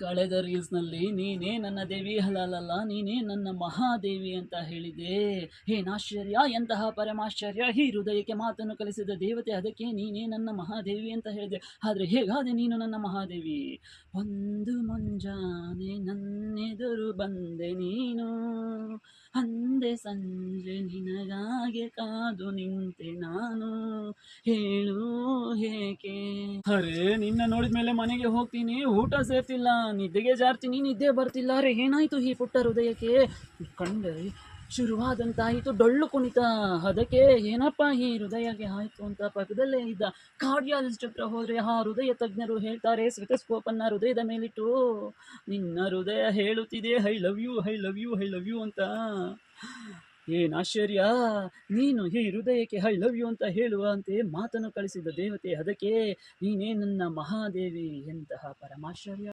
ಕಳೆದ ರೀಲ್ಸ್ನಲ್ಲಿ ನೀನೇ ನನ್ನ ದೇವಿ ಹಲಾಲಲ್ಲ, ನೀನೇ ನನ್ನ ಮಹಾದೇವಿ ಅಂತ ಹೇಳಿದೆ. ಏನಾಶ್ಚರ್ಯ, ಎಂತಹ ಪರಮಾಶ್ಚರ್ಯ! ಈ ಹೃದಯಕ್ಕೆ ಮಾತನ್ನು ಕಲಿಸಿದ ದೇವತೆ, ಅದಕ್ಕೆ ನೀನೇ ನನ್ನ ಮಹಾದೇವಿ ಅಂತ ಹೇಳಿದೆ. ಆದರೆ ಹೇಗಾದೆ ನೀನು ನನ್ನ ಮಹಾದೇವಿ? ಒಂದು ಮುಂಜಾನೆ ನನ್ನೆದುರು ಬಂದೆ ನೀನು, ಅಂದೆ ಸಂಜೆ ನಿನಗಾಗೆ ಕಾದು ನಿಂತೆ ನಾನು, ಹೇಳು ಏಕೆ? ಅರೆ, ನಿನ್ನ ನೋಡಿದ ಮೇಲೆ ಮನೆಗೆ ಹೋಗ್ತೀನಿ, ಊಟ ಸೇರ್ತಿಲ್ಲ, ನಿದ್ದೆಗೆ ಜಾರ್ತೀನಿ, ನಿದ್ದೆ ಬರ್ತಿಲ್ಲ. ಅರೆ, ಏನಾಯ್ತು ಈ ಪುಟ್ಟ ಹೃದಯಕ್ಕೆ? ಕಂಡೆ ಶುರುವಾದಂತಾಯಿತು ಡೊಳ್ಳು ಕುಣಿತ. ಅದಕ್ಕೆ ಏನಪ್ಪ ಈ ಹೃದಯಕ್ಕೆ ಆಯಿತು ಅಂತ ಪಕ್ಕದಲ್ಲೇ ಇದ್ದ ಕಾರ್ಡಿಯಾಲಜಿಸ್ಟ್ ಹತ್ರ ಹೋದರೆ ಆ ಹೃದಯ ತಜ್ಞರು ಹೇಳ್ತಾರೆ, ಸ್ಟೆಥೋಸ್ಕೋಪನ್ನು ಹೃದಯದ ಮೇಲಿಟ್ಟು ನಿನ್ನ ಹೃದಯ ಹೇಳುತ್ತಿದೆ I love you, I love you, I love you ಅಂತ. ಏನು ಆಶ್ಚರ್ಯ, ನೀನು ಈ ಹೃದಯಕ್ಕೆ ಐ ಲವ್ ಯು ಅಂತ ಹೇಳುವಂತೆ ಮಾತನ್ನು ಕಳಿಸಿದ ದೇವತೆ, ಅದಕ್ಕೆ ನೀನೇ ನನ್ನ ಮಹಾದೇವಿ. ಎಂತಹ ಪರಮಾಶ್ಚರ್ಯ!